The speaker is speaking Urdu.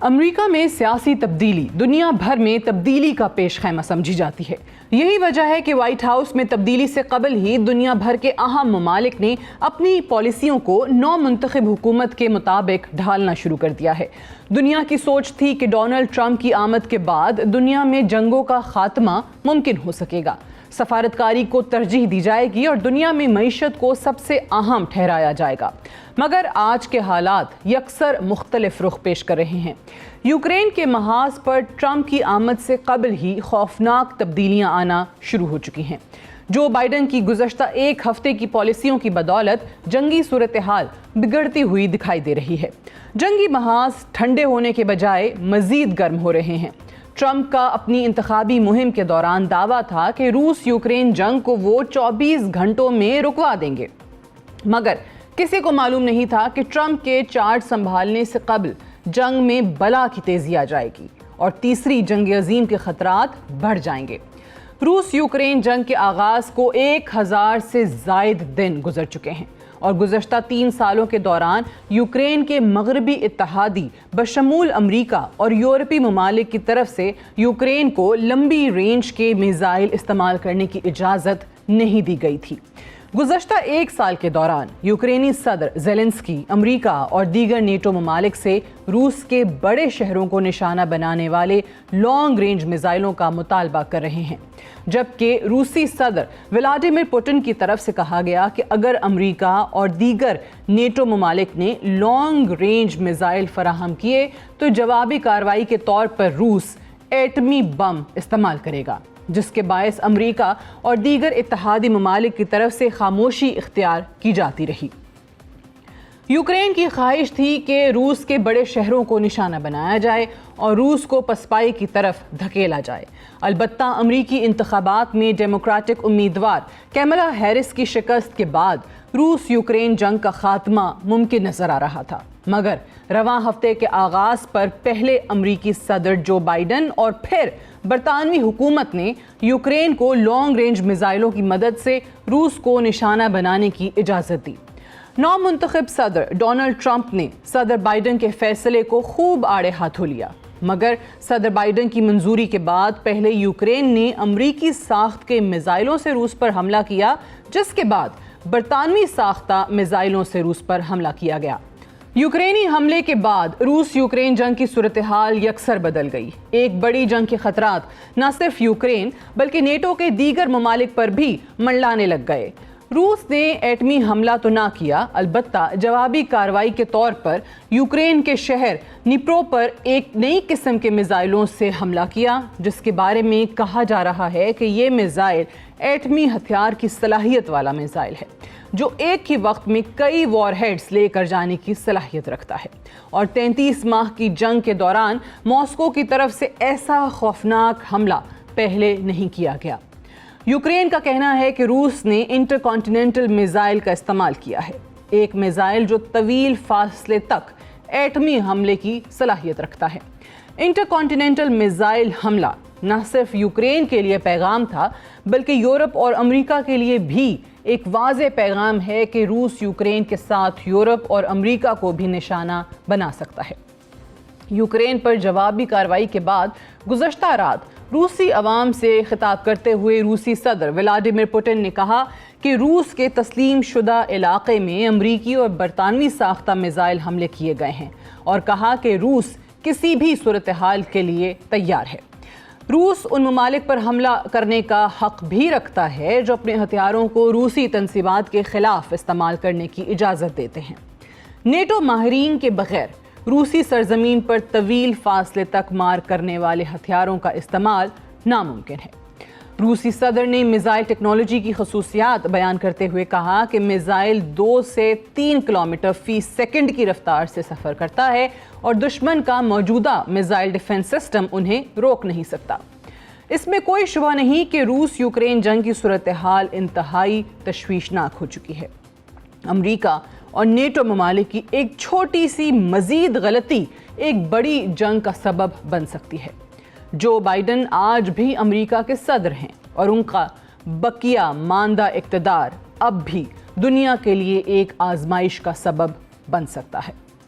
امریکہ میں سیاسی تبدیلی دنیا بھر میں تبدیلی کا پیش خیمہ سمجھی جاتی ہے۔ یہی وجہ ہے کہ وائٹ ہاؤس میں تبدیلی سے قبل ہی دنیا بھر کے اہم ممالک نے اپنی پالیسیوں کو نو منتخب حکومت کے مطابق ڈھالنا شروع کر دیا ہے۔ دنیا کی سوچ تھی کہ ڈونلڈ ٹرمپ کی آمد کے بعد دنیا میں جنگوں کا خاتمہ ممکن ہو سکے گا، سفارتکاری کو ترجیح دی جائے گی اور دنیا میں معیشت کو سب سے اہم ٹھہرایا جائے گا۔ مگر آج کے حالات یکسر مختلف رخ پیش کر رہے ہیں۔ یوکرین کے محاذ پر ٹرمپ کی آمد سے قبل ہی خوفناک تبدیلیاں آنا شروع ہو چکی ہیں۔ جو بائیڈن کی گزشتہ ایک ہفتے کی پالیسیوں کی بدولت جنگی صورتحال بگڑتی ہوئی دکھائی دے رہی ہے۔ جنگی محاذ ٹھنڈے ہونے کے بجائے مزید گرم ہو رہے ہیں۔ ٹرمپ کا اپنی انتخابی مہم کے دوران دعویٰ تھا کہ روس یوکرین جنگ کو وہ 24 گھنٹوں میں رکوا دیں گے، مگر کسی کو معلوم نہیں تھا کہ ٹرمپ کے چارج سنبھالنے سے قبل جنگ میں بلا کی تیزی آ جائے گی اور تیسری جنگ عظیم کے خطرات بڑھ جائیں گے۔ روس یوکرین جنگ کے آغاز کو 1000 سے زائد دن گزر چکے ہیں اور گزشتہ 3 سالوں کے دوران یوکرین کے مغربی اتحادی بشمول امریکہ اور یورپی ممالک کی طرف سے یوکرین کو لمبی رینج کے میزائل استعمال کرنے کی اجازت نہیں دی گئی تھی۔ گزشتہ 1 سال کے دوران یوکرینی صدر زیلنسکی امریکہ اور دیگر نیٹو ممالک سے روس کے بڑے شہروں کو نشانہ بنانے والے لانگ رینج میزائلوں کا مطالبہ کر رہے ہیں، جبکہ روسی صدر ولادیمیر پوٹن کی طرف سے کہا گیا کہ اگر امریکہ اور دیگر نیٹو ممالک نے لانگ رینج میزائل فراہم کیے تو جوابی کارروائی کے طور پر روس ایٹمی بم استعمال کرے گا، جس کے باعث امریکہ اور دیگر اتحادی ممالک کی طرف سے خاموشی اختیار کی جاتی رہی۔ یوکرین کی خواہش تھی کہ روس کے بڑے شہروں کو نشانہ بنایا جائے اور روس کو پسپائی کی طرف دھکیلا جائے۔ البتہ امریکی انتخابات میں ڈیموکریٹک امیدوار کیملا ہیرس کی شکست کے بعد روس یوکرین جنگ کا خاتمہ ممکن نظر آ رہا تھا، مگر رواں ہفتے کے آغاز پر پہلے امریکی صدر جو بائیڈن اور پھر برطانوی حکومت نے یوکرین کو لانگ رینج میزائلوں کی مدد سے روس کو نشانہ بنانے کی اجازت دی۔ نو منتخب صدر ڈونلڈ ٹرمپ نے صدر بائیڈن کے فیصلے کو خوب آڑے ہاتھوں لیا، مگر صدر بائیڈن کی منظوری کے بعد پہلے یوکرین نے امریکی ساخت کے میزائلوں سے روس پر حملہ کیا، جس کے بعد برطانوی ساختہ میزائلوں سے روس پر حملہ کیا گیا۔ یوکرینی حملے کے بعد روس یوکرین جنگ کی صورتحال یکسر بدل گئی۔ ایک بڑی جنگ کے خطرات نہ صرف یوکرین بلکہ نیٹو کے دیگر ممالک پر بھی منڈلانے لگ گئے۔ روس نے ایٹمی حملہ تو نہ کیا، البتہ جوابی کارروائی کے طور پر یوکرین کے شہر نیپرو پر ایک نئی قسم کے میزائلوں سے حملہ کیا، جس کے بارے میں کہا جا رہا ہے کہ یہ میزائل ایٹمی ہتھیار کی صلاحیت والا میزائل ہے، جو ایک ہی وقت میں کئی وار ہیڈز لے کر جانے کی صلاحیت رکھتا ہے، اور 33 ماہ کی جنگ کے دوران ماسکو کی طرف سے ایسا خوفناک حملہ پہلے نہیں کیا گیا۔ یوکرین کا کہنا ہے کہ روس نے انٹر کانٹیننٹل میزائل کا استعمال کیا ہے، ایک میزائل جو طویل فاصلے تک ایٹمی حملے کی صلاحیت رکھتا ہے۔ انٹر کانٹیننٹل میزائل حملہ نہ صرف یوکرین کے لیے پیغام تھا بلکہ یورپ اور امریکہ کے لیے بھی ایک واضح پیغام ہے کہ روس یوکرین کے ساتھ یورپ اور امریکہ کو بھی نشانہ بنا سکتا ہے۔ یوکرین پر جوابی کارروائی کے بعد گزشتہ رات روسی عوام سے خطاب کرتے ہوئے روسی صدر ولادیمیر پوٹن نے کہا کہ روس کے تسلیم شدہ علاقے میں امریکی اور برطانوی ساختہ میزائل حملے کیے گئے ہیں، اور کہا کہ روس کسی بھی صورتحال کے لیے تیار ہے۔ روس ان ممالک پر حملہ کرنے کا حق بھی رکھتا ہے جو اپنے ہتھیاروں کو روسی تنصیبات کے خلاف استعمال کرنے کی اجازت دیتے ہیں۔ نیٹو ماہرین کے بغیر روسی سرزمین پر طویل فاصلے تک مار کرنے والے ہتھیاروں کا استعمال ناممکن ہے۔ روسی صدر نے میزائل ٹیکنالوجی کی خصوصیات بیان کرتے ہوئے کہا کہ میزائل 2 سے 3 کلومیٹر فی سیکنڈ کی رفتار سے سفر کرتا ہے اور دشمن کا موجودہ میزائل ڈیفنس سسٹم انہیں روک نہیں سکتا۔ اس میں کوئی شبہ نہیں کہ روس یوکرین جنگ کی صورتحال انتہائی تشویشناک ہو چکی ہے۔ امریکہ اور نیٹو ممالک کی ایک چھوٹی سی مزید غلطی ایک بڑی جنگ کا سبب بن سکتی ہے۔ جو بائیڈن آج بھی امریکہ کے صدر ہیں اور ان کا بقیہ ماندہ اقتدار اب بھی دنیا کے لیے ایک آزمائش کا سبب بن سکتا ہے۔